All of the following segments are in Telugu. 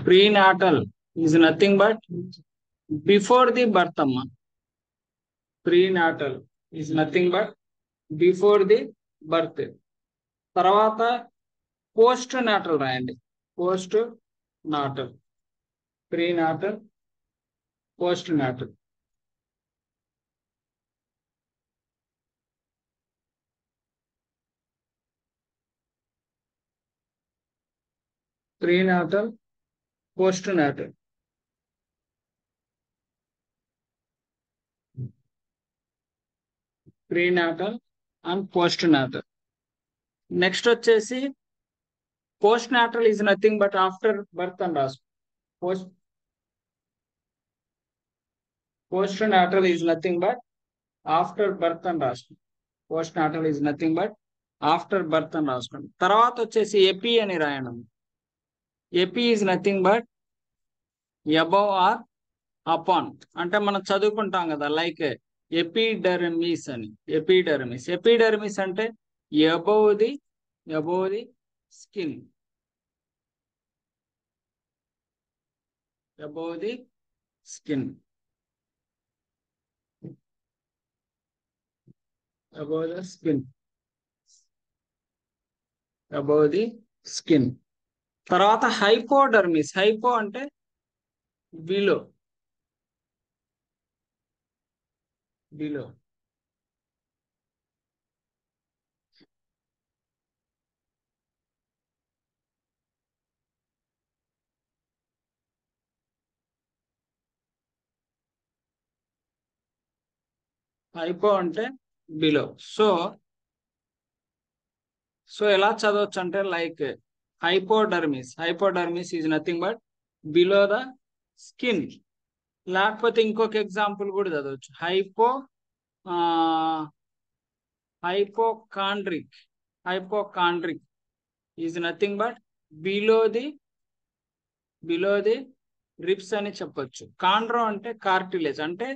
Prenatal is nothing but before the birth amma. Prenatal is nothing but before the birth. తర్వాత పోస్ట్ నాటల్ రాయండి. Postnatal, prenatal, postnatal. Prenatal, postnatal. Prenatal and postnatal. Next వచ్చేసి postnatal is nothing but after birth అని రాసు. Postnatal is nothing but after birth అని రాసుకోండి. Postnatal is nothing but after birth అని రాసుకోండి. తర్వాత వచ్చేసి ఎపి అని రాయడం. Epi is nothing but above or upon. అంటే మనం చదువుకుంటాం కదా, లైక్ ఎపిడెర్మిస్ అని. ఎపిడెర్మిస్, ఎపిడెర్మిస్ అంటే above the skin. Above the skin. Above the skin. Above the skin. తర్వాత హైపోడర్మిస్. హైపో అంటే బిలో. బిలో. హైపో అంటే బిలో. సో ఎలా చదవచ్చు అంటే like hypodermis. Hypodermis is nothing but below the skin. లేకపోతే ఇంకొక ఎగ్జాంపుల్ కూడా చదవచ్చు. Hypochondriac. Hypochondriac is nothing but below the ribs అని చెప్పొచ్చు. కాండ్రో అంటే కార్టిలేజ్. అంటే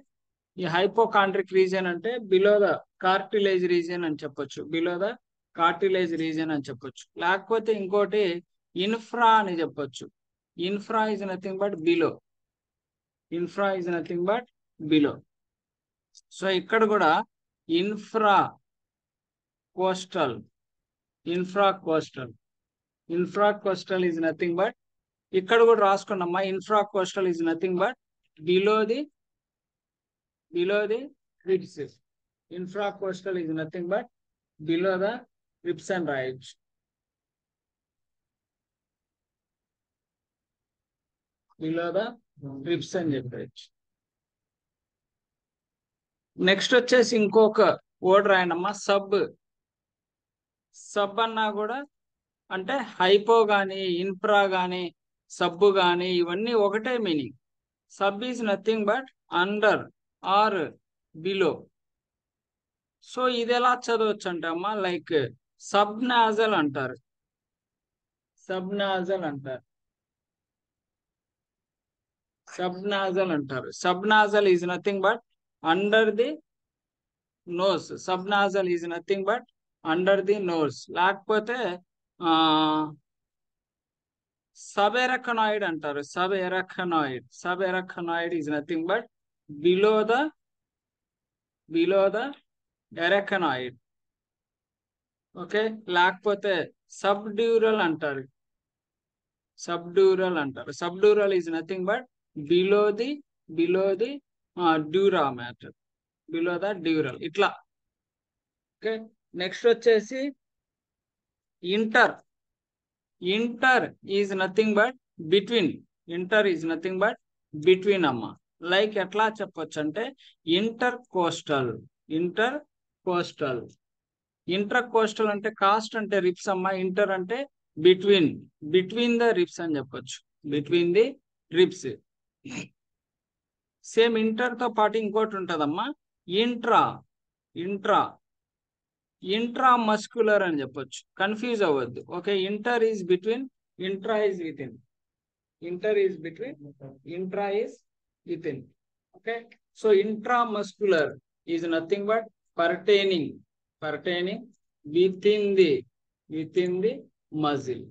ఈ హైపోకాండ్రిక్ రీజియన్ అంటే బిలో ద కార్టిలేజ్ రీజియన్ అని చెప్పొచ్చు. బిలో ద కార్టిలేజ్ రీజియన్ అని చెప్పొచ్చు. లేకపోతే ఇంకోటి ఇన్ఫ్రా అని చెప్పొచ్చు. Infra is nothing but below. Infra is nothing but below. So ఇక్కడ కూడా infracostal. Infracostal is nothing but, ఇక్కడ కూడా రాసుకున్నామ్మా, infracostal is nothing but below the ribs. Infracostal is nothing but below the ribs అని రాయొచ్చు. బిలో ద రిబ్స్ అని చెప్పచ్చు. నెక్స్ట్ వచ్చేసి ఇంకొక వర్డ్ రాయండమ్మా, సబ్. సబ్ అన్నా కూడా అంటే హైపో గాని, ఇన్ఫ్రా గాని, సబ్బు గాని ఇవన్నీ ఒకటే meaning. Sub is nothing but under or below. So ఇది ఎలా చదవచ్చు అంటే అమ్మా, లైక్ సబ్ నాజల్ అంటారు. సబ్ నాజల్ అంటారు. Subnasal is nothing but under the nose. Subnasal is nothing but under the nose. లేకపోతే సబెరకనాయిడ్ అంటారు. Subarachnoid is nothing but below the arachnoid. Okay. లేకపోతే సబ్డ్యూరల్ అంటారు. Subdural is nothing but below the dura matter. Below the dural. ఇట్లా. ఓకే. నెక్స్ట్ వచ్చేసి inter is nothing but between. Inter is nothing but between అమ్మా. లైక్ ఎట్లా చెప్పొచ్చు అంటే ఇంటర్ కోస్టల్ అంటే కాస్ట్ అంటే రిప్స్ అమ్మా. ఇంటర్ అంటే బిట్వీన్ ద రిప్స్ అని చెప్పొచ్చు. Between the ribs. Same inter తో పాటు ఇంకోటి ఉంటదమ్మా, ఇంట్రా మస్క్యులర్ అని చెప్పొచ్చు. కన్ఫ్యూజ్ అవ్వద్దు. Okay. Inter is between, intra is within. Intra is within. Okay. So intramuscular is nothing but pertaining within the muscle.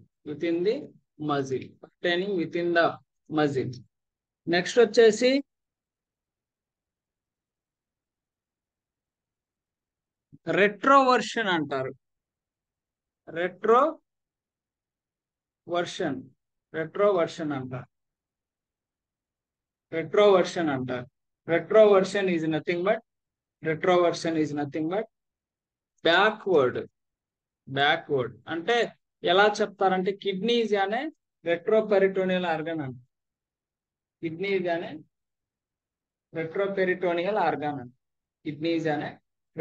Muscle, pertaining with in the muscle. Next వచ్చేసి రెట్రోవర్షన్ అంటారు. రెట్రో వర్షన్, రెట్రోవర్షన్ అంటారు. రెట్రోవర్షన్ అంటారు. Retroversion is nothing but, retroversion is nothing but backward. Backward అంటే ఎలా చెప్తారంటే కిడ్నీస్ అనే రెట్రోపెరిటోనియల్ ఆర్గన్ అంట. కిడ్నీస్ అనే రెట్రోపెరిటోనియల్ ఆర్గన్ అంట. కిడ్నీస్ అనే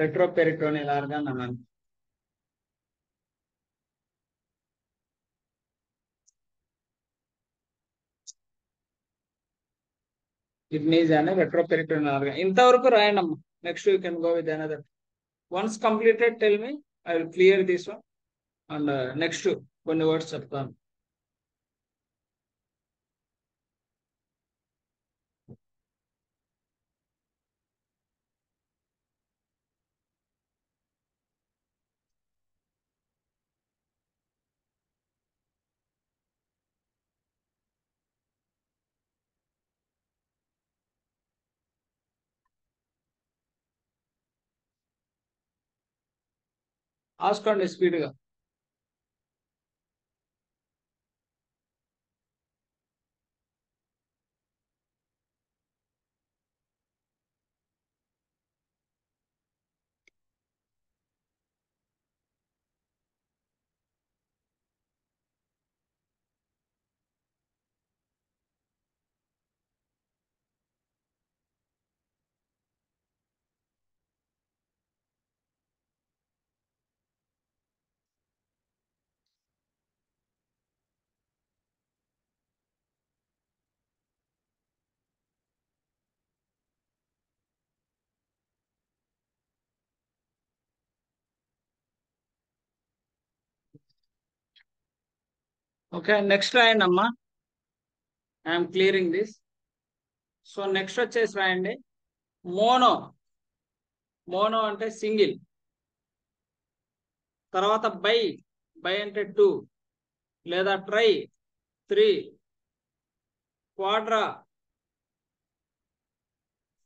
రెట్రోపెరిటోనియల్ ఆర్గన్ అని. కిడ్నీస్ అనే రెట్రోపెరిటోనియల్ ఆర్గన్. ఇంతవరకు రాయండి అమ్మా. Next you can go with another. Once completed tell me, I will clear this one and next కొన్ని వర్డ్స్ చెప్తాను. రాసుకోండి స్పీడ్గా. ఓకే, నెక్స్ట్ రాయండి అమ్మా. I'm clearing this. So next వచ్చేసి రాయండి మోనో. మోనో అంటే సింగిల్. తర్వాత బై, బై అంటే 2 లేదా ట్రై 3, క్వాడ్రా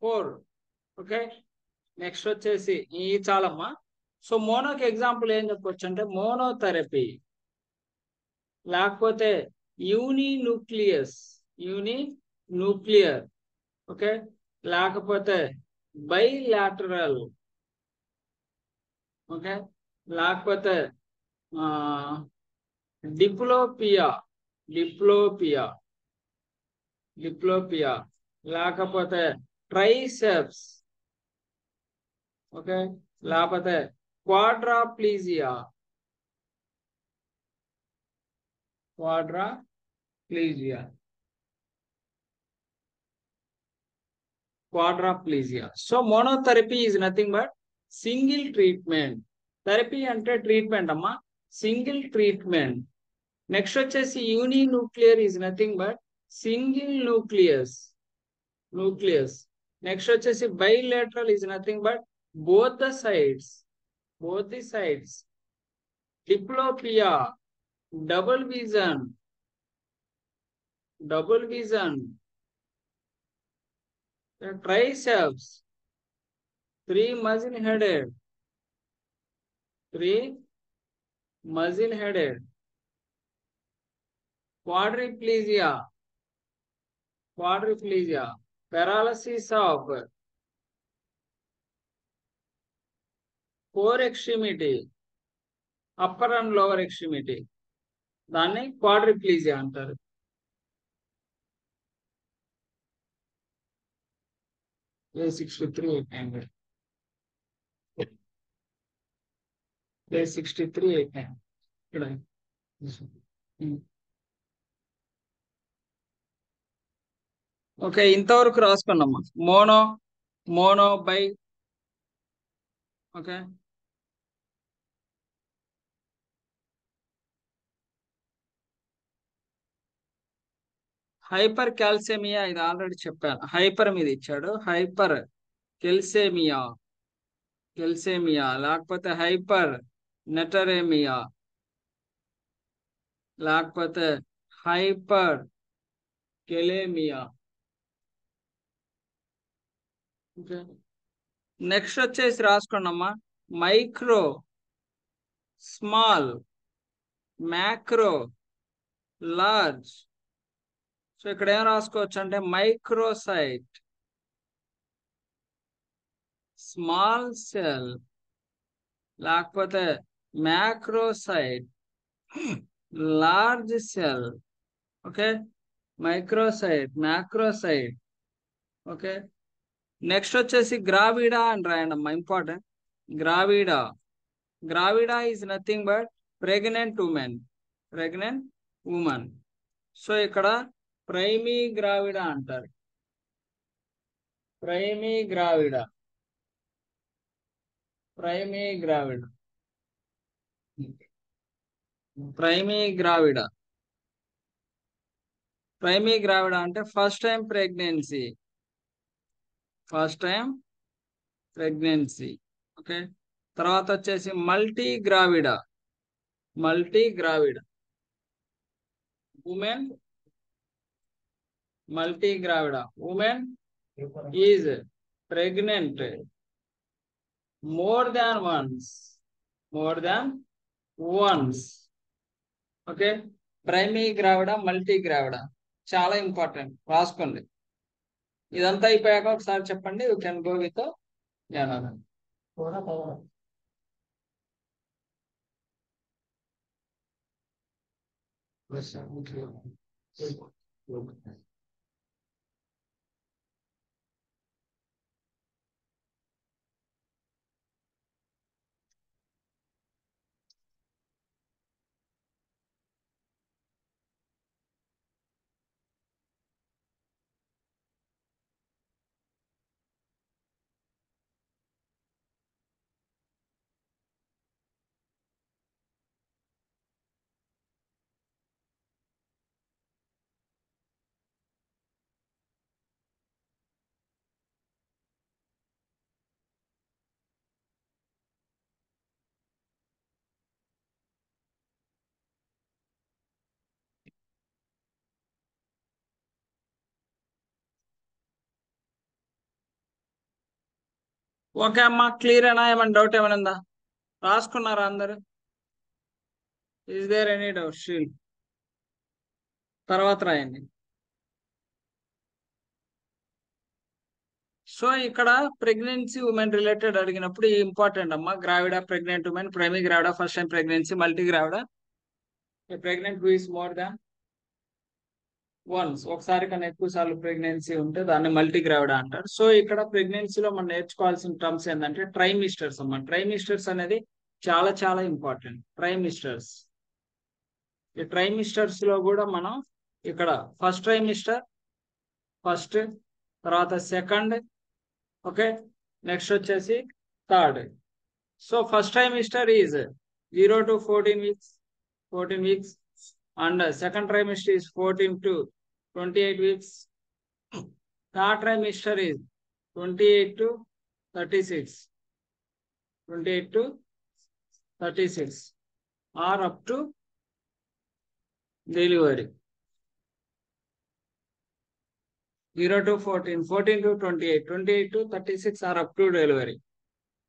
4. ఓకే, నెక్స్ట్ వచ్చేసి ఈ చాలమ్మా. సో మోనోకి ఎగ్జాంపుల్ ఏం చెప్పొచ్చు అంటే మోనోథెరపీ, లేకపోతే యూనిన్యూక్లియస్, యూనిన్యూక్లియర్. ఓకే, లేకపోతే బైలాటరల్. ఓకే, లేకపోతే డిప్లోపియా, డిప్లోపియా, డిప్లోపియా, లేకపోతే ట్రైసెప్స్. ఓకే, లేకపోతే quadriplegia, quadriplegia, quadriplegia. So monotherapy is nothing but single treatment. Therapy అంటే ట్రీట్మెంట్ అమ్మా, సింగిల్ ట్రీట్మెంట్. నెక్స్ట్ వచ్చేసి uninuclear is nothing but single nucleus, nucleus. Next వచ్చేసి bilateral is nothing but both the sides, both the sides. Diplopia, double vision, double vision. The triceps, 3 muscle headed, 3 muscle headed. Quadriplegia, quadriplegia, paralysis of 4 extremity, upper and lower extremity. దాన్ని క్వాడ్రిప్లీజియా అంటారు. A63 800, A63 800 ఇక్కడ. ఓకే, ఇంతవరకు రాసుకున్నామ్మా. Mono, mono bi. Okay, hypercalcemia ఇది ఆల్రెడీ చెప్పాను. హైపర్ మీద ఇచ్చాడు, హైపర్ కెల్సేమియా, కెల్సేమియా, లేకపోతే హైపర్ నెటరేమియా, లేకపోతే హైపర్ కెలేమియా. ఓకే, నెక్స్ట్ వచ్చేసి రాసుకోండమ్మా. Micro, small, macro, large. So ఇక్కడ ఏం రాసుకోవచ్చు అంటే మైక్రోసైట్, స్మాల్ సెల్, లేకపోతే macrocyte, large cell. Okay, microcyte, macrocyte. Okay, next వచ్చేసి గ్రావిడా అని రాయండమ్మా, important. Gravida, gravida is nothing but pregnant women, pregnant women. So ఇక్కడ ప్రైమీ గ్రావిడా అంటారు, primigravida, primigravida, primigravida. Primigravida అంటే first time pregnancy, first time pregnancy. Okay, తర్వాత వచ్చేసి multigravida, multigravida, women, multigravida, women is pregnant more than once, more than once. Okay, primary gravida, multigravida చాలా ఇంపార్టెంట్, రాసుకోండి. ఇదంతా అయిపోయాక ఒకసారి చెప్పండి, యూ కెన్ గో విత్ జ్ఞానం. ఓకే అమ్మా, క్లియర్ అయినా? ఏమైనా డౌట్ ఏమైనా ఉందా? రాసుకున్నారా అందరు? Is there any doubt? షీల్ తర్వాత రాయండి. సో ఇక్కడ ప్రెగ్నెన్సీ ఉమెన్ రిలేటెడ్ అడిగినప్పుడు ఇంపార్టెంట్ అమ్మా. Gravida, pregnant women, primary gravida first time pregnancy, multigravida pregnant who is more than once, ఒకసారి కన్నా ఎక్కువ సార్లు ప్రెగ్నెన్సీ ఉంటే దాన్ని మల్టీ గ్రావిడా అంటారు. సో ఇక్కడ ప్రెగ్నెన్సీలో మనం నేర్చుకోవాల్సిన టర్మ్స్ ఏంటంటే ట్రైమిస్టర్స్ అమ్మా. ట్రైమిస్టర్స్ అనేది చాలా చాలా ఇంపార్టెంట్. ట్రైమిస్టర్స్, ఈ ట్రైమిస్టర్స్ లో కూడా మనం ఇక్కడ ఫస్ట్ ట్రైమిస్టర్, ఫస్ట్, తర్వాత సెకండ్, ఓకే, నెక్స్ట్ వచ్చేసి third. So first trimester is 0 to 14 weeks, 14 weeks, and second trimester is 14 to 28 weeks. Third trimester is 28 to 36, 28 to 36, or up to delivery. 0 to 14, 14 to 28, 28 to 36, or up to delivery.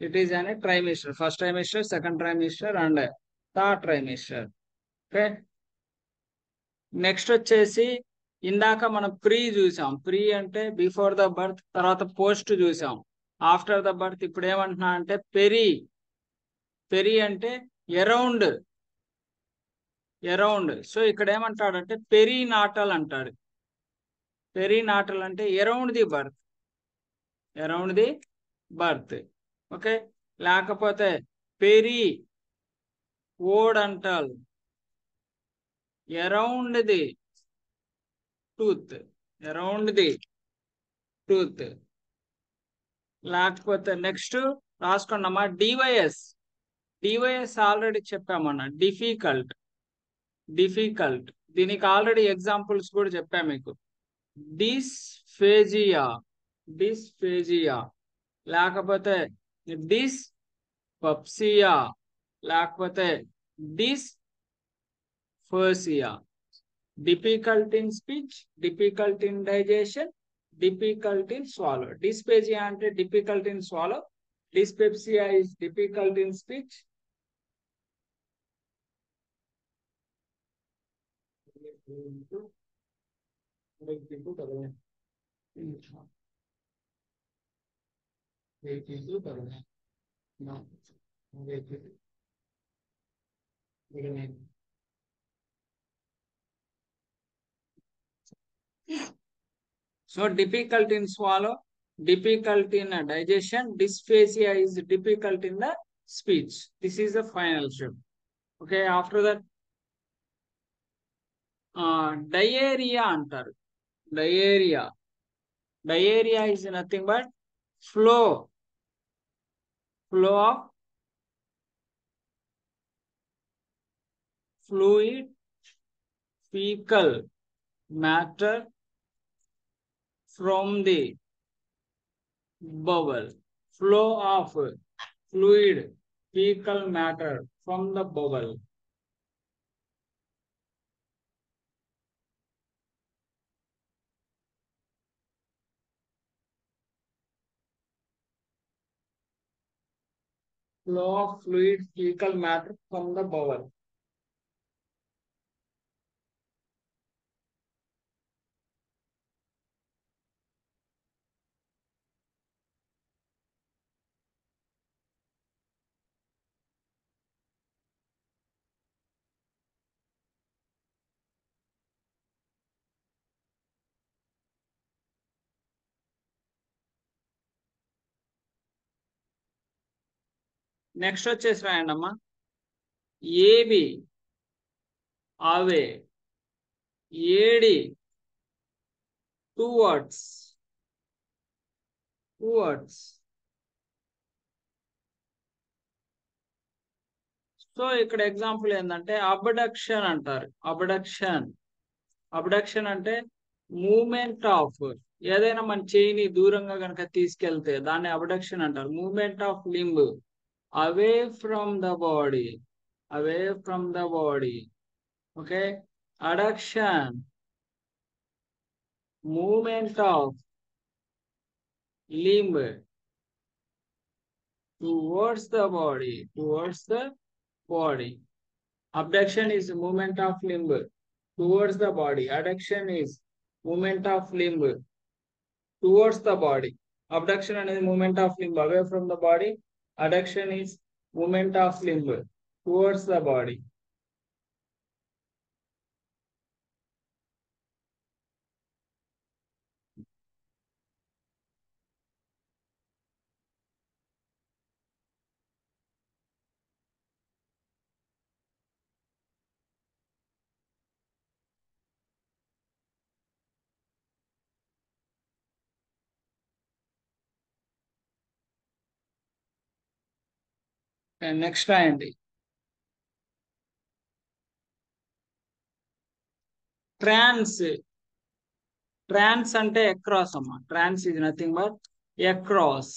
It is a trimester, first trimester, second trimester, and third trimester. Okay. Next వచ్చేసి ఇందాక మనం ప్రీ చూసాం. ప్రీ అంటే బిఫోర్ ద బర్త్, తర్వాత పోస్ట్ చూసాం, ఆఫ్టర్ ద బర్త్. ఇప్పుడు ఏమంటున్నా అంటే పెరీ. పెరీ అంటే అరౌండ్, అరౌండ్. సో ఇక్కడ ఏమంటాడంటే పెరీ నాటల్ అంటాడు. పెరీ నాటల్ అంటే around the birth, around the birth. Okay, లేకపోతే periodontal, around the tooth, around the tooth. లేకపోతే నెక్స్ట్ రాసుకోండమ్మా డివైఎస్. డివైఎస్ ఆల్రెడీ చెప్పామన్నా, డిఫికల్ట్, డిఫికల్ట్. దీనికి ఆల్రెడీ ఎగ్జాంపుల్స్ కూడా చెప్పా మీకు. డిస్ఫేజియా, డిస్ఫేజియా, లేకపోతే డిస్పప్సియా, లేకపోతే డిస్ఫోసియా. difficult in speech, difficult in digestion, difficult in swallow. Dysphagia అంటే difficult in swallow, dyspepsia is difficult in speech. So difficult in swallow, difficult in digestion, dysphagia is difficult in the speech. This is the final step. Okay, after that, diarrhea antaru. Diarrhea. Diarrhea is nothing but flow of fluid, fecal matter from the bowel. Flow of fluid, fecal matter from the bowel. Flow of fluid, fecal matter from the bowel. Next వచ్చేసి రాయండి అమ్మా. AB away AD two words so ఇక్కడ ఎగ్జాంపుల్ ఏంటంటే అబ్డక్షన్ అంటారు. అబ్డక్షన్ అంటే మూమెంట్ ఆఫ్, ఏదైనా మన చేయిని దూరంగా కనుక తీసుకెళ్తే దాన్ని అబ్డక్షన్ అంటారు. Movement of limb away from the body, okay. Adduction movement of limb towards the body. Abduction is movement of limb towards the body. Adduction is movement of limb towards the body. Abduction is movement of limb away from the body. Adduction is movement of limb towards the body. And next రాయండి. ట్రాన్స్ అంటే అక్రాస్ అమ్మా. Trans is nothing but across.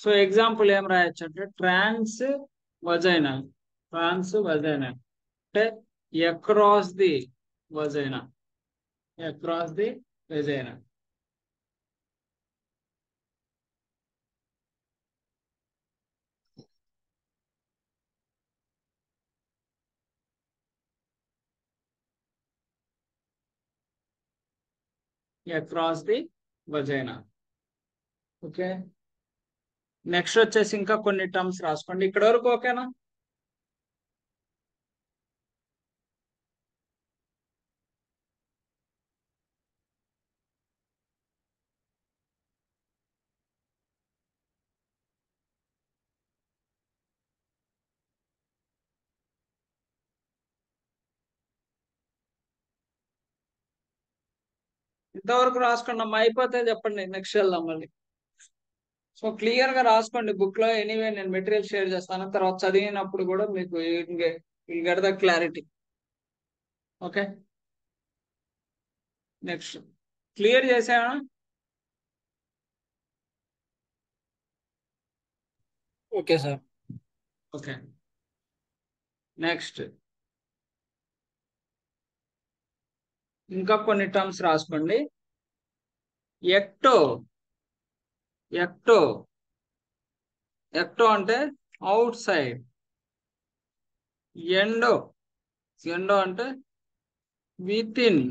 So example ఏం రాయొచ్చు అంటే ట్రాన్స్ వజైనల్ అంటే across the vagina. Across the vagina. Okay, next వచ్చేసి ఇంకా కొన్ని టర్మ్స్ రాసుకోండి. ఇక్కడ వరకు ఓకేనా? ఇంతవరకు రాసుకోండి అమ్మా. అయిపోతే చెప్పండి, నెక్స్ట్ వెళ్దాం మళ్ళీ. సో క్లియర్ గా రాసుకోండి బుక్ లో. ఎనీవే నేను మెటీరియల్ షేర్ చేస్తాను, తర్వాత చదివినప్పుడు కూడా మీకు get the clarity. Okay, next clear చేసావా? Okay sir. ఓకే, నెక్స్ట్ ఇంకా కొన్ని టర్మ్స్ రాసుకోండి. ఎక్టో ఎక్టో ఎక్టో అంటే అవుట్ సైడ్. ఎండో ఎండో అంటే విత్ ఇన్.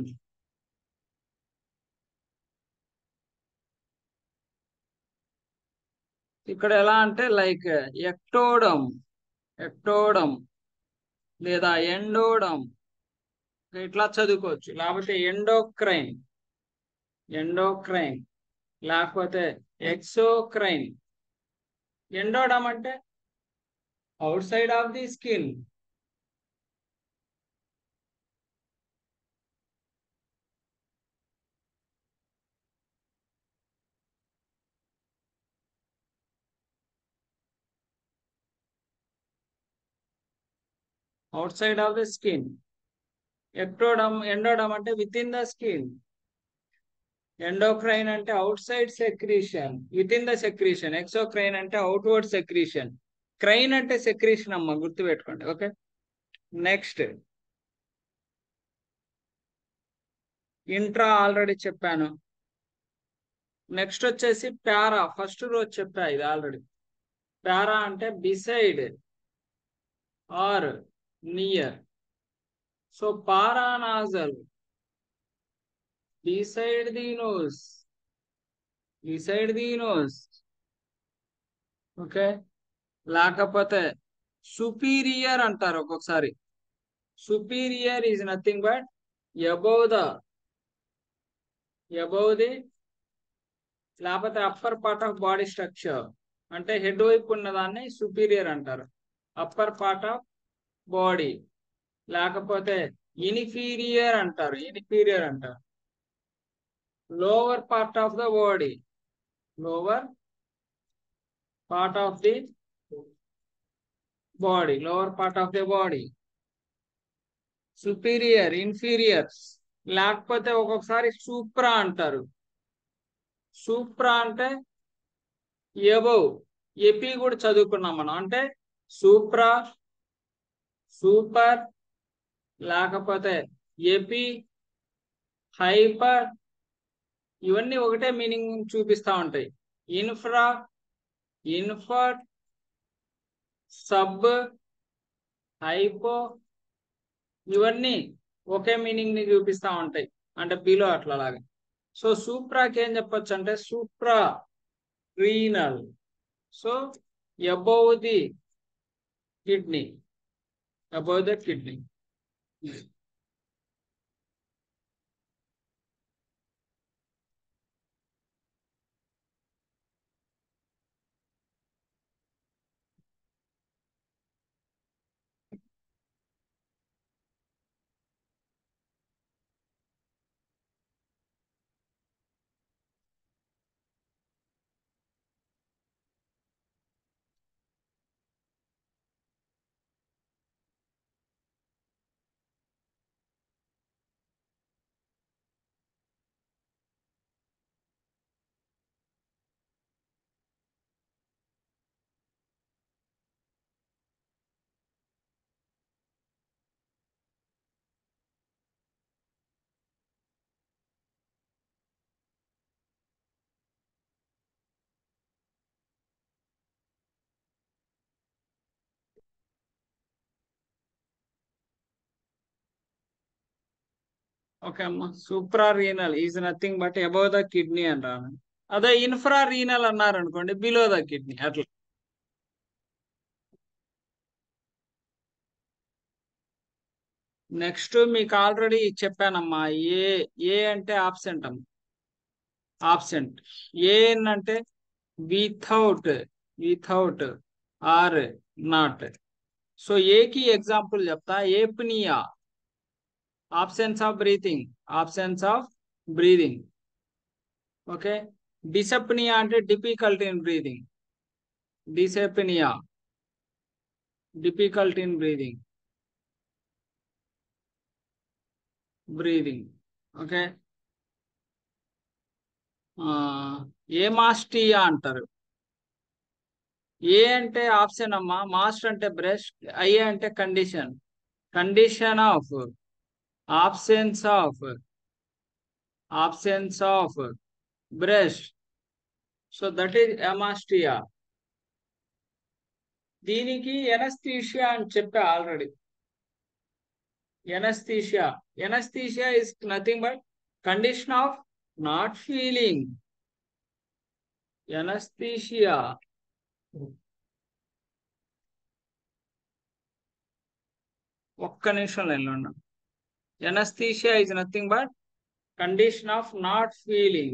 ఇక్కడ ఎలా అంటే లైక్ ఎక్టోడం ఎక్టోడం లేదా ఎండోడం ఇట్లా చదువుకోవచ్చు. లేకపోతే ఎండోక్రైన్ ఎండోక్రైన్ లేకపోతే ఎక్సోక్రైన్. ఎండోడం అంటే outside of the skin. Outside of the skin. Ectoderm endoderm అంటే with in the skin. Endocrine అంటే outside secretion with in the secretion. Exocrine అంటే అవుట్వర్డ్ సెక్రీషన్. క్రైన్ అంటే సెక్రీషన్ అమ్మ, గుర్తుపెట్టుకోండి. ఓకే, నెక్స్ట్ ఇంట్రా ఆల్రెడీ చెప్పాను. నెక్స్ట్ వచ్చేసి పారా. ఫస్ట్ రోజు చెప్పా ఇది ఆల్రెడీ. పారా అంటే beside or near. So paranasal beside the nose beside the nose. Okay, లేకపోతే సుపీరియర్ అంటారు ఒక్కొక్కసారి. Superior is nothing but above the లేకపోతే upper part of body structure. అంటే హెడ్ వైపు ఉన్నదాన్ని సుపీరియర్ అంటారు, అప్పర్ పార్ట్ ఆఫ్ బాడీ. లేకపోతే ఇన్ఫీరియర్ అంటారు lower part of the body. Lower part of the lower part of the body. Superior, inferior. లేకపోతే ఒక్కొక్కసారి సూప్రా అంటారు. సూప్రా అంటే ఎబోవ్. ఎపి కూడా చదువుకున్నాం మనం. అంటే సూప్రా, సూపర్, లేకపోతే ఎపి, హైపర్, ఇవన్నీ ఒకటే మీనింగ్ చూపిస్తా ఉంటాయి. ఇన్ఫ్రా, ఇన్ఫర్, సబ్, హైపో, ఇవన్నీ ఒకే మీనింగ్ ని చూపిస్తా ఉంటాయి. అంటే బిలో అట్లాలాగా. సో సూప్రాకి ఏం చెప్పొచ్చు అంటే suprarenal. So above the kidney, above the kidney. Okay అమ్మా, suprarenal is nothing but above the kidney అంటాను. అదే ఇన్ఫ్రా రీనల్ అన్నారు అనుకోండి, బిలో ద కిడ్నీ అట్లా. నెక్స్ట్ మీకు ఆల్రెడీ చెప్పానమ్మా. ఏ ఏ అంటే ఆబ్సెంట్ అమ్మా, ఆబ్సెంట్. ఏన్ అంటే without, without or not. So ఏకి ఎగ్జాంపుల్ చెప్తా. Apnea, absence of breathing, absence of breathing. Okay, dyspnea అంటే difficult in breathing, dyspnea, difficult in breathing, breathing. Okay, ఏమాస్టియా అంటారు. ఏ అంటే ఆప్షన్ అమ్మా, మాస్ట్ అంటే బ్రెస్ట్, ఐ అంటే condition. Condition of, absence of absence of breast. So that is amastia. దీనికి ఎనస్థీషియా అని చెప్పా already. Anaesthesia is nothing but condition of not feeling. Anaesthesia ఒక్క నిమిషం లైన్లో ఉన్నా. Anaesthesia is nothing but condition of not feeling.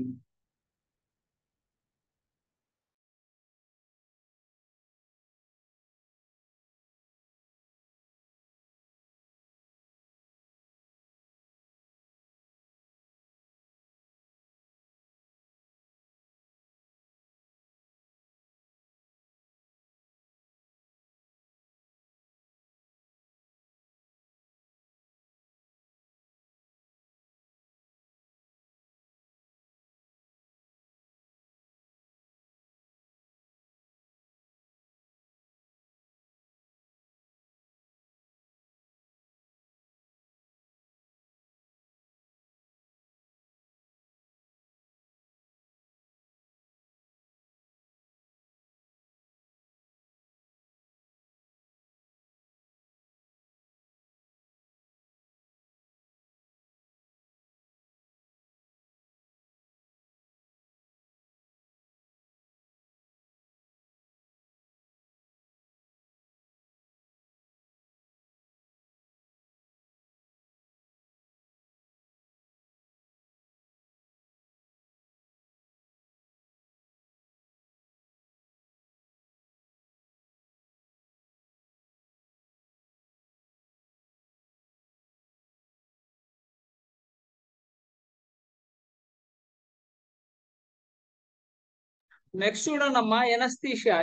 Next చూడండి అమ్మా, anaesthesia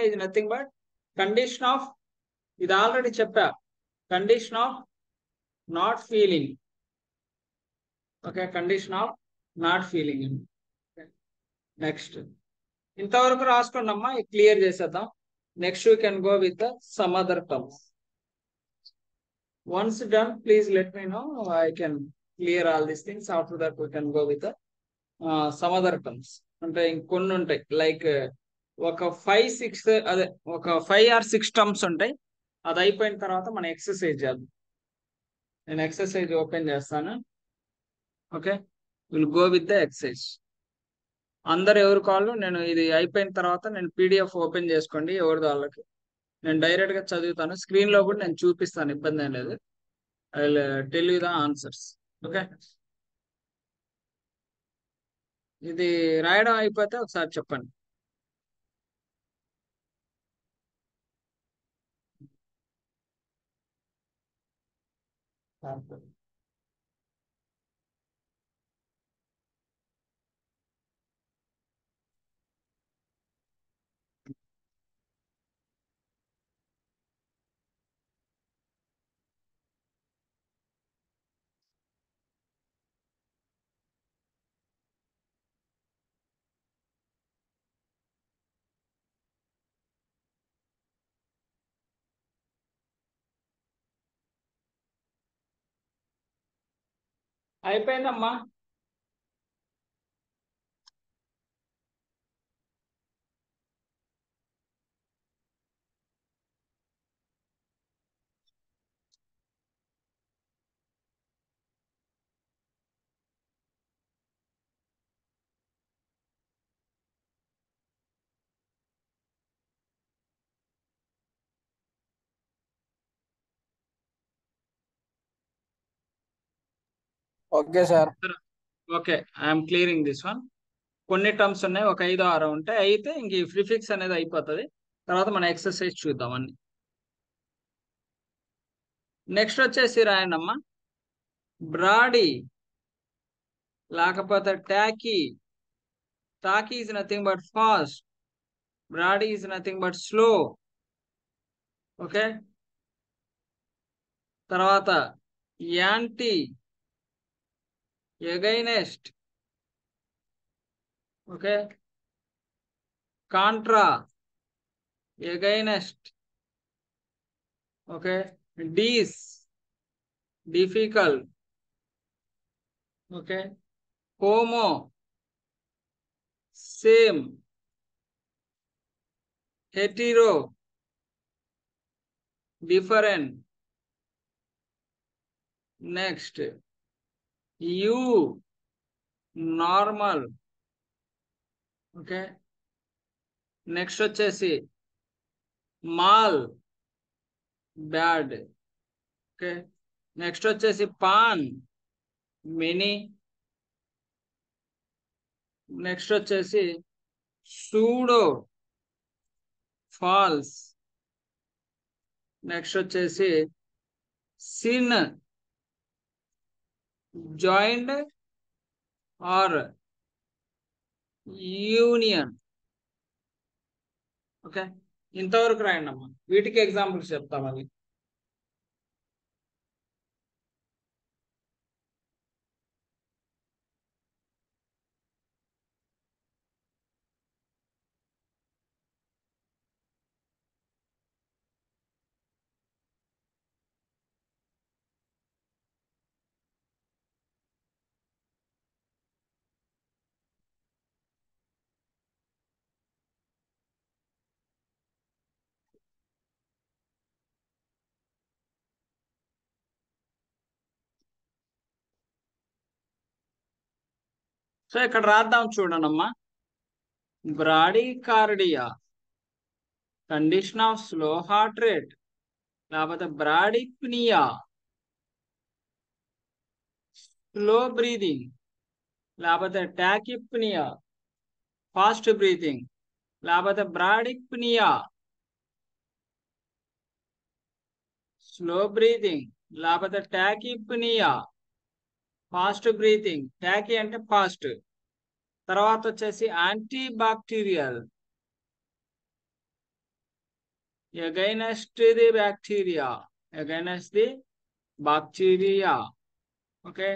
is nothing but condition of, ఇది ఆల్రెడీ చెప్పా, condition of not feeling. Okay, condition of not feeling. Next ఇంతవరకు రాసుకోండి అమ్మా, క్లియర్ చేసేద్దాం. Next you can go with some other terms. Once done please let me know, I can clear all these things. After that we can go with some other terms. అంటే ఇంకొన్ని ఉంటాయి, లైక్ ఒక 5-6 అదే ఒక 5 or 6 టర్మ్స్ ఉంటాయి. అది అయిపోయిన తర్వాత మనం ఎక్సర్సైజ్ చేద్దాం. నేను ఎక్సర్సైజ్ ఓపెన్ చేస్తాను. Okay, will go with the exercise. అందరు ఎవరు కాళ్ళు, నేను ఇది అయిపోయిన తర్వాత నేను పీడిఎఫ్ ఓపెన్ చేసుకోండి ఎవరి వాళ్ళకి. నేను డైరెక్ట్ గా చదువుతాను, స్క్రీన్ లో కూడా నేను చూపిస్తాను, ఇబ్బంది ఏం లేదు. I will tell you the answers. Okay, ఇది రాయడం అయిపోతే ఒకసారి చెప్పండి. అయిపోయిందమ్మా. Okay sir. Okay, I'm clearing this one. కొన్ని టర్మ్స్ ఉన్నాయి, ఒక 5-6 ఉంటాయి. అయితే ఇంక ఈ ప్రిఫిక్స్ అనేది అయిపోతుంది. తర్వాత మన ఎక్సర్సైజ్ చూద్దాం అన్ని. నెక్స్ట్ వచ్చేసి రాయండి అమ్మా, బ్రాడీ లేకపోతే tachy. Tachy is nothing but fast, brady is nothing but slow. Okay, తర్వాత anti, against. Okay, contra, against. Okay, dys, difficult. Okay, homo, same, hetero, different. Next, you, normal. Okay, next వచ్చేసి మాల్, బ్యాడ్. ఓకే, నెక్స్ట్ వచ్చేసి పాన్, మినీ. నెక్స్ట్ వచ్చేసి సూడో, ఫాల్స్. నెక్స్ట్ వచ్చేసి syn, joint or union. Okay, ఇంతవరకు రాయండి అమ్మా, వీటికి ఎగ్జాంపుల్స్ చెప్తాం అది. సో ఇక్కడ రాద్దాం చూడండమ్మా. Bradycardia, condition of slow heart rate, లేకపోతే బ్రాడిక్నియా, స్లో బ్రీదింగ్, లేకపోతే టాకిప్నియా, ఫాస్ట్ బ్రీతింగ్, లేకపోతే బ్రాడిక్నియా, స్లో బ్రీతింగ్, లేకపోతే టాకిప్నియా, ఫాస్ట్ బ్రీతింగ్. టాకీ అంటే ఫాస్ట్. తర్వాత వచ్చేసి anti bacterial, against the bacteria, against the bacteria. Okay,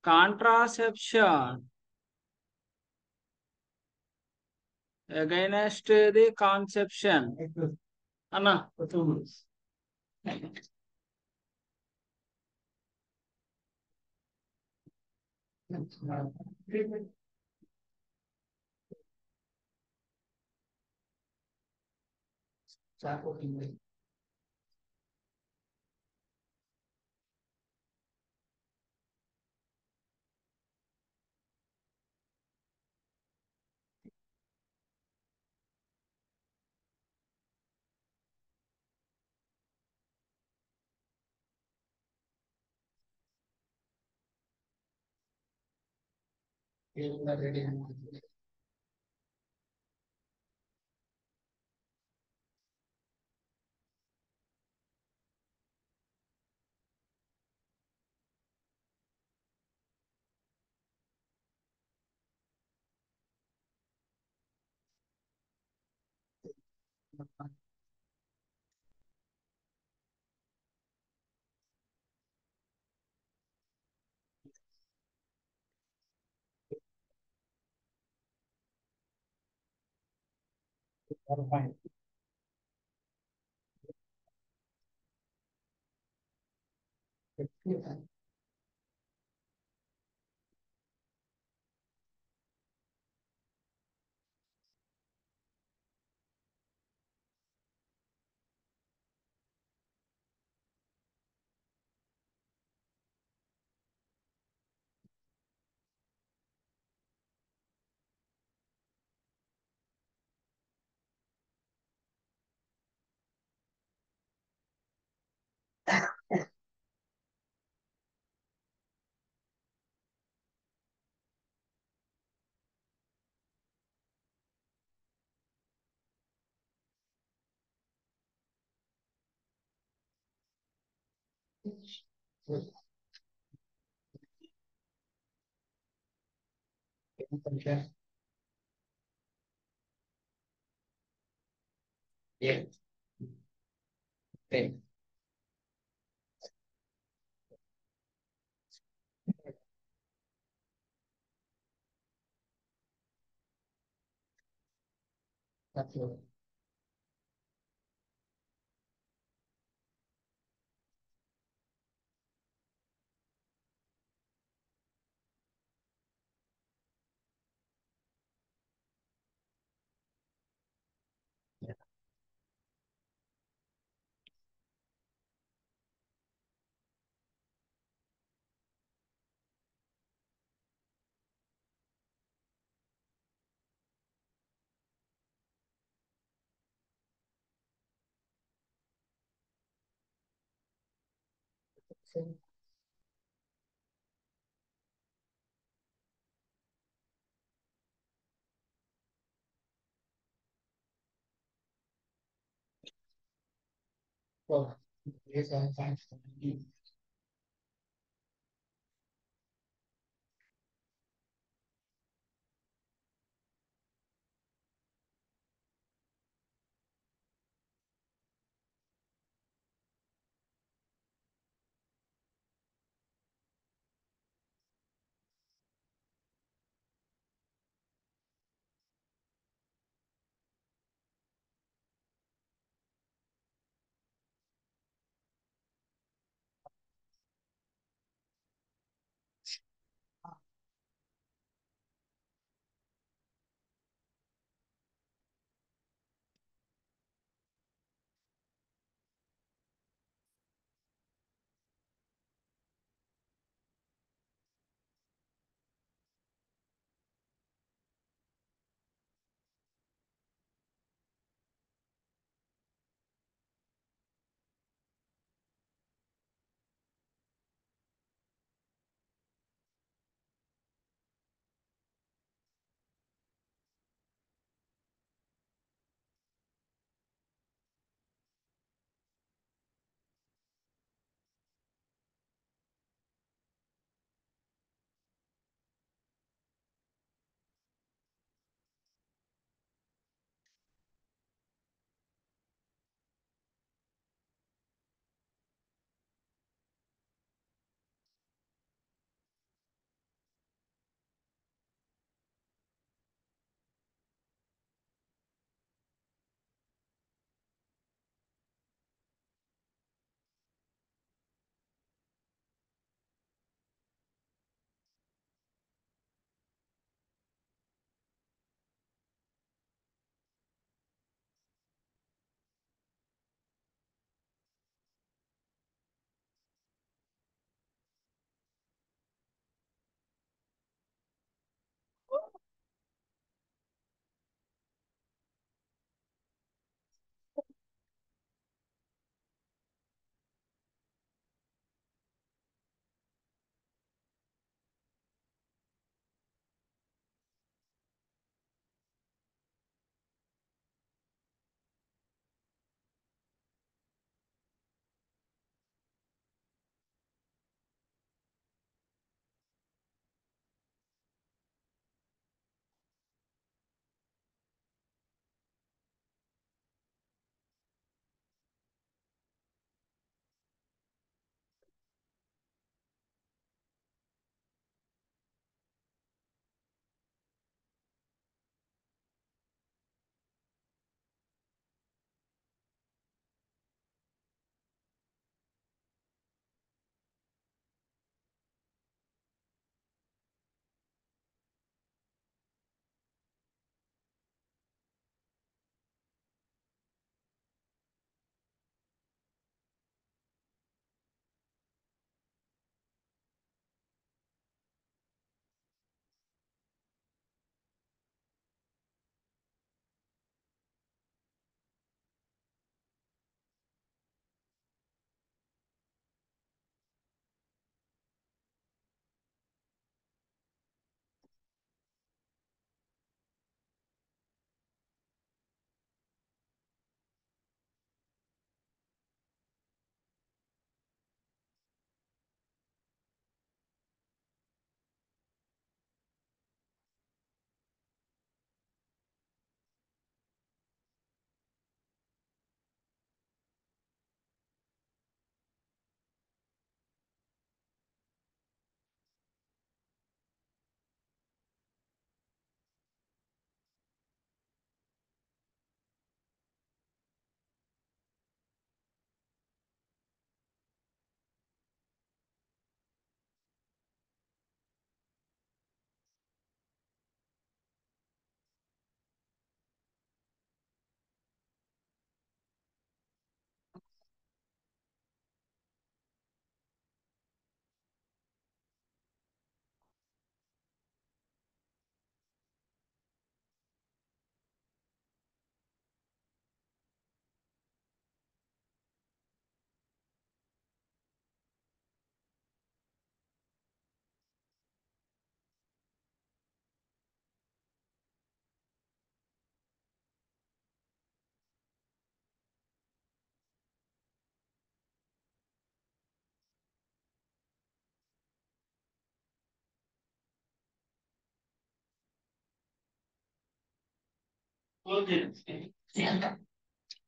contraception, against the conception. అన్నా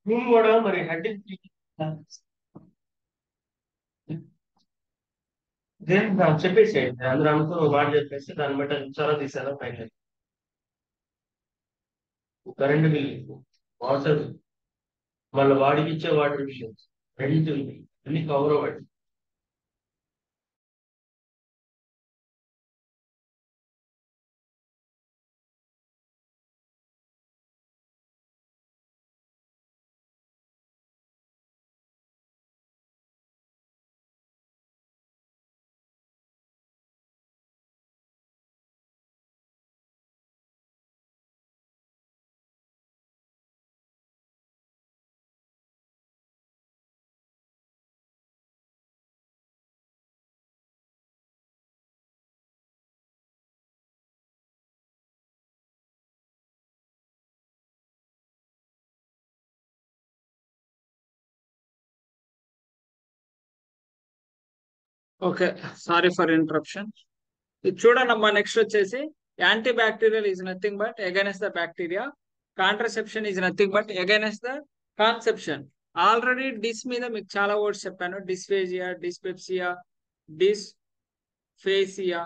రూమ్ కూడా మరి హెడ్ దేని చెప్పేసేయండి అందరూ అనుకుని ఒక మాట చెప్పేసి దాన్ని బట్టి అది చాలా తీసేలా ఫైనల్ కరెంట్ బిల్ వాటర్ మళ్ళీ వాడికి ఇచ్చే వాటర్ విషయం రెంట్ అన్ని కవర్ అవ్వండి. Okay, sorry for interruption. ఇది చూడండి నెక్స్ట్ వచ్చేసి antibacterial is nothing but against the bacteria. Contraception is nothing but against the conception. Already dis మీద మీకు చాలా వర్డ్స్ చెప్పాను. Dysphagia, dyspepsia, dysphasia.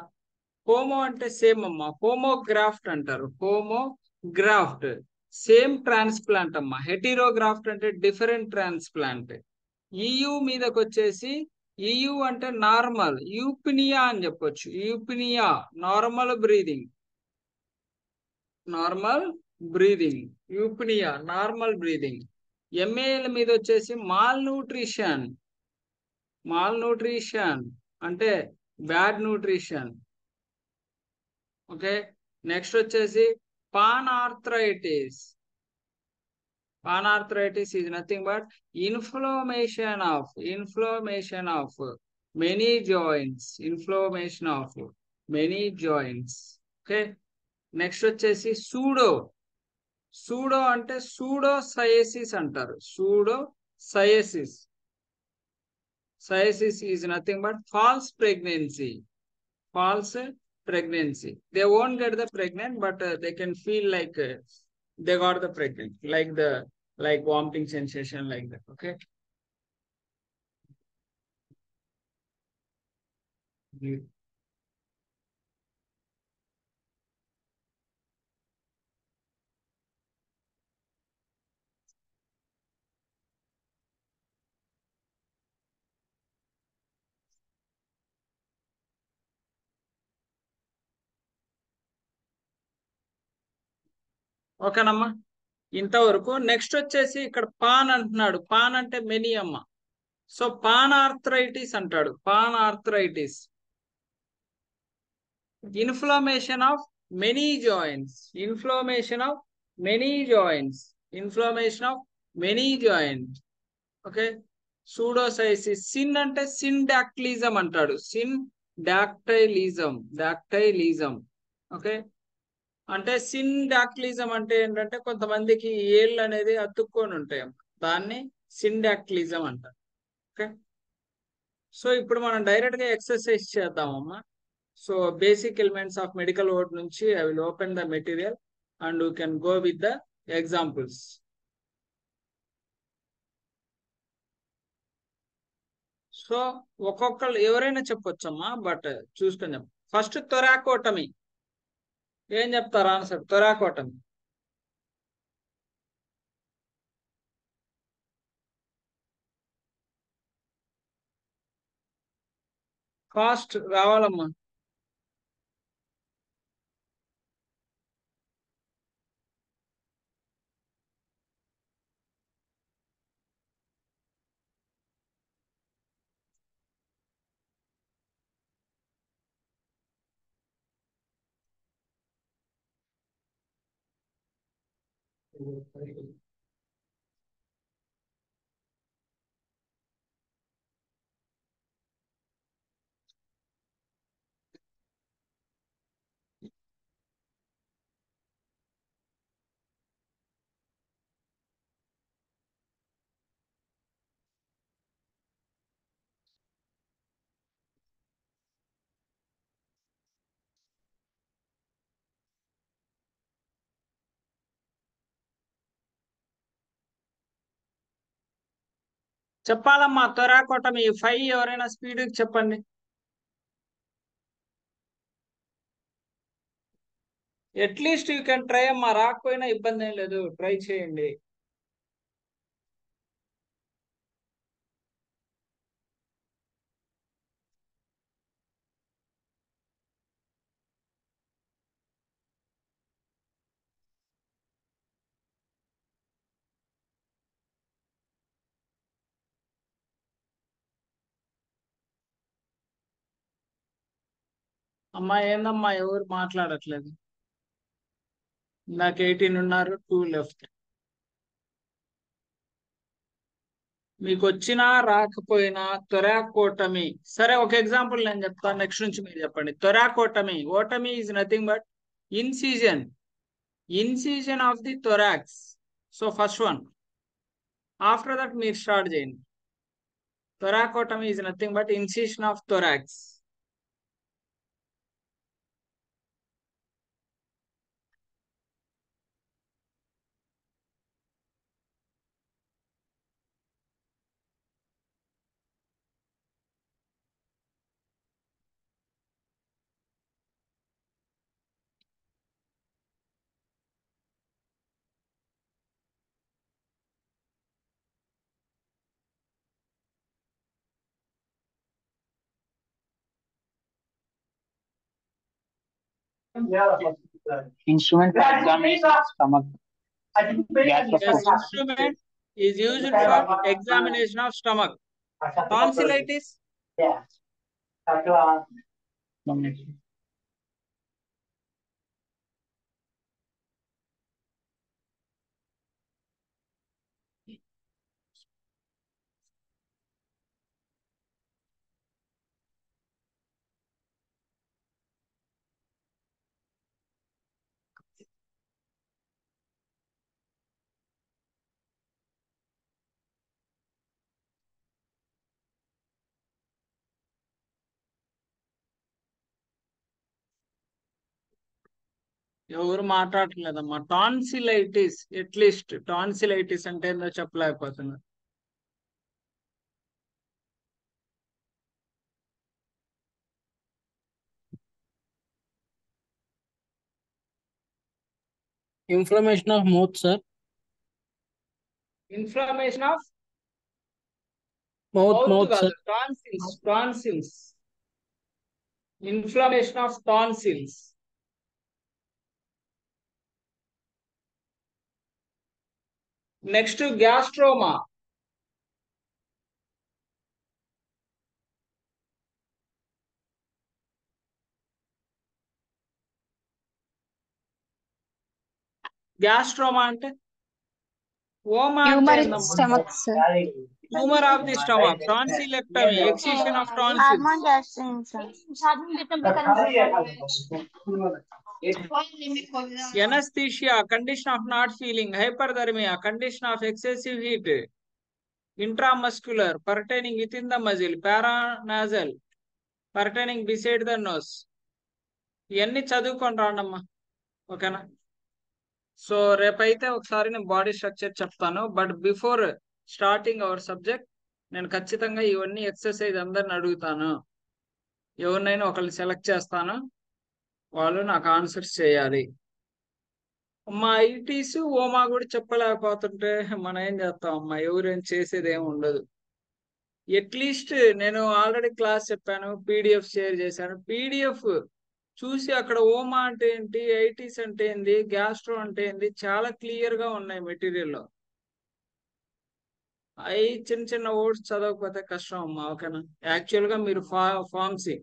హోమో అంటే సేమ్ అమ్మా, హోమోగ్రాఫ్ట్ అంటారు. హోమోగ్రాఫ్ట్ సేమ్ ట్రాన్స్ప్లాంట్ అమ్మా. హెటిరోగ్రాఫ్ట్ అంటే డిఫరెంట్ ట్రాన్స్ప్లాంట్. ఈయు మీదకి వచ్చేసి ఈయు అంటే నార్మల్, యూపినియా అని చెప్పొచ్చు. Eupnoea normal breathing, normal breathing. Eupnoea normal breathing. MAL మీద వచ్చేసి మాల్ న్యూట్రిషన్, మాల్ న్యూట్రిషన్ అంటే బ్యాడ్ న్యూట్రిషన్. ఓకే, నెక్స్ట్ వచ్చేసి pan arthritis. Pan arthritis is nothing but inflammation of many joints, inflammation of many joints. Okay, next వచ్చేసి సూడో అంటే సూడోసైసిస్ అంటారు. Pseudocyesis. Cyesis is nothing but false pregnancy. false pregnancy. They won't get the pregnant, but they can feel like they got the pregnant, like vomiting sensation, like that. Okay. ఓకేనమ్మా, ఇంతవరకు. నెక్స్ట్ వచ్చేసి ఇక్కడ పాన్ అంటున్నాడు. పాన్ అంటే మెనీ అమ్మ. సో పాన్ ఆర్థరైటిస్ అంటాడు. Pan arthritis inflammation of many joints, inflammation of many joints, inflammation of many joints. Okay, pseudocyesis. Syn అంటే సిన్ డాక్టిలిజం అంటాడు. Syndactylism. ఓకే, అంటే సిన్ డాక్టిలిజం అంటే ఏంటంటే కొంతమందికి ఏళ్ళు అనేది అతుక్కొని ఉంటాయి, దాన్ని సిన్ డాక్టిలిజం అంటారు. ఓకే, సో ఇప్పుడు మనం డైరెక్ట్ గా ఎక్సర్సైజ్ చేద్దామమ్మా. So basic elements of medical word నుంచి I will open the material and you can go with the examples. So ఒక్కొక్కరు ఎవరైనా చెప్పొచ్చమ్మా, బట్ చూసుకొని చెప్ప. First thoracotomy. ఏం చెప్తారు ఆన్సర్? థొరాకోటమీ. కాస్ట్ రావాలమ్మా. చెప్పాలమ్మా త్వరాకోటమి 5 ఎవరైనా స్పీడ్ చెప్పండి. అట్లీస్ట్ యూ కెన్ ట్రై అమ్మా, రాకపోయినా ఇబ్బంది ఏం లేదు, ట్రై చేయండి. అమ్మా ఏందమ్మా ఎవరు మాట్లాడట్లేదు? నాకు 18 ఉన్నారు, 2 లెఫ్ట్. మీకు వచ్చినా రాకపోయినా త్వరాకోటమి. సరే ఒక ఎగ్జాంపుల్ నేను చెప్తాను, నెక్స్ట్ నుంచి మీరు చెప్పండి. Thoracotomy, otomy is nothing but incision of the thorax. So first one, after that మీరు స్టార్ట్ చేయండి. Thoracotomy is nothing but incision of thorax. Instrument for examination of stomach. Yes, instrument is used for examination of stomach. Tonsillitis. ఎవరు మాట్లాడట్లేదమ్మా. టాన్సిలైటిస్, అట్లీస్ట్ టాన్సిలైటిస్ అంటే ఏందో చెప్పలేకపోతున్నారు. Inflammation of mouth, sir. Inflammation of Mouth, mouth sir. కాదు, tonsils. Inflammation of tonsils. Next gastroma. Gastroma అంటే ఓమా అంటే Humor in ఏందమ్మా? stomach, sir. Tumour of the stomach. Tonsillectomy, excision of tonsils. Hormone gastric, sir. Anaesthesia, condition of not feeling. Hyperthermia, condition of excessive heat. Intramuscular, pertaining with in the muscle. Paranasal, pertaining beside the nose. ఇవన్నీ చదువుకొని రాండమ్మా, ఓకేనా? సో రేపైతే ఒకసారి నేను బాడీ స్ట్రక్చర్ చెప్తాను, but before starting our subject నేను ఖచ్చితంగా ఇవన్నీ ఎక్సర్సైజ్ అందరిని అడుగుతాను. ఎవరినైనా ఒకరిని సెలెక్ట్ చేస్తాను, వాళ్ళు నాకు ఆన్సర్స్ చేయాలి. మా ఐటీస్ ఓమా కూడా చెప్పలేకపోతుంటే మనం ఏం చేస్తాం అమ్మా, ఎవరేం చేసేది ఏమి ఉండదు. అట్లీస్ట్ నేను ఆల్రెడీ క్లాస్ చెప్పాను, పీడిఎఫ్ షేర్ చేశాను. పీడిఎఫ్ చూసి అక్కడ ఓమా అంటే ఏంటి, ఐటీస్ అంటే ఏంది, గ్యాస్ట్రో అంటే ఏంది, చాలా క్లియర్ గా ఉన్నాయి మెటీరియల్లో. అవి చిన్న చిన్న వర్డ్స్ చదవకపోతే కష్టం అమ్మా, ఓకేనా? యాక్చువల్ గా మీరు ఫార్మసీ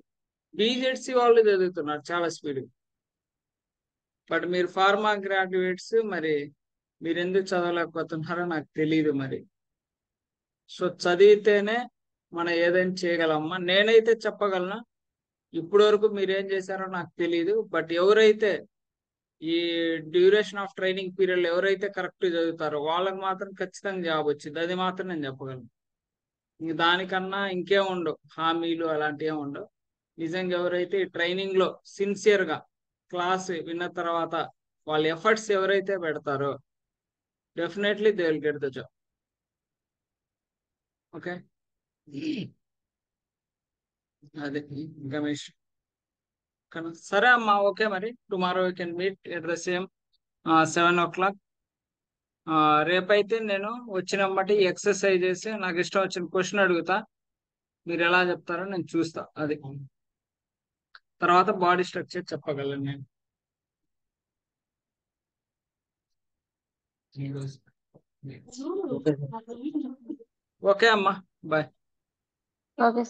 బీజెడ్సీ వాళ్ళు చదువుతున్నారు చాలా స్పీడ్, బట్ మీరు ఫార్మా గ్రాడ్యుయేట్స్, మరి మీరు ఎందుకు చదవలేకపోతున్నారో నాకు తెలియదు మరి. సో చదివితేనే మనం ఏదైనా చేయగలమ్మా. నేనైతే చెప్పగలను, ఇప్పటి వరకు మీరు ఏం చేశారో నాకు తెలియదు, బట్ ఎవరైతే ఈ డ్యూరేషన్ ఆఫ్ ట్రైనింగ్ పీరియడ్ ఎవరైతే కరెక్ట్ చదువుతారో వాళ్ళకి మాత్రం ఖచ్చితంగా జాబ్ వచ్చింది, అది మాత్రం నేను చెప్పగలను. ఇంక దానికన్నా ఇంకేం ఉండవు, హామీలు అలాంటివి ఏమి ఉండవు. నిజంగా ఎవరైతే ట్రైనింగ్ లో సిన్సియర్ గా క్లాస్ విన్న తర్వాత వాళ్ళ ఎఫర్ట్స్ ఎవరైతే పెడతారో definitely they will get the job. Okay, అదే ఇంకా మీ సరే అమ్మా, ఓకే, మరి tomorrow we can meet at the same 7 o'clock. రేపైతే నేను వచ్చిన బట్టి ఎక్సర్సైజ్ చేసి నాకు ఇష్టం వచ్చిన క్వశ్చన్ అడుగుతా, మీరు ఎలా చెప్తారో నేను చూస్తా. అది తర్వాత బాడీ స్ట్రక్చర్ చెప్పగలను నేను. Okay sir. ఓకే అమ్మా, బాయ్. ఓకే.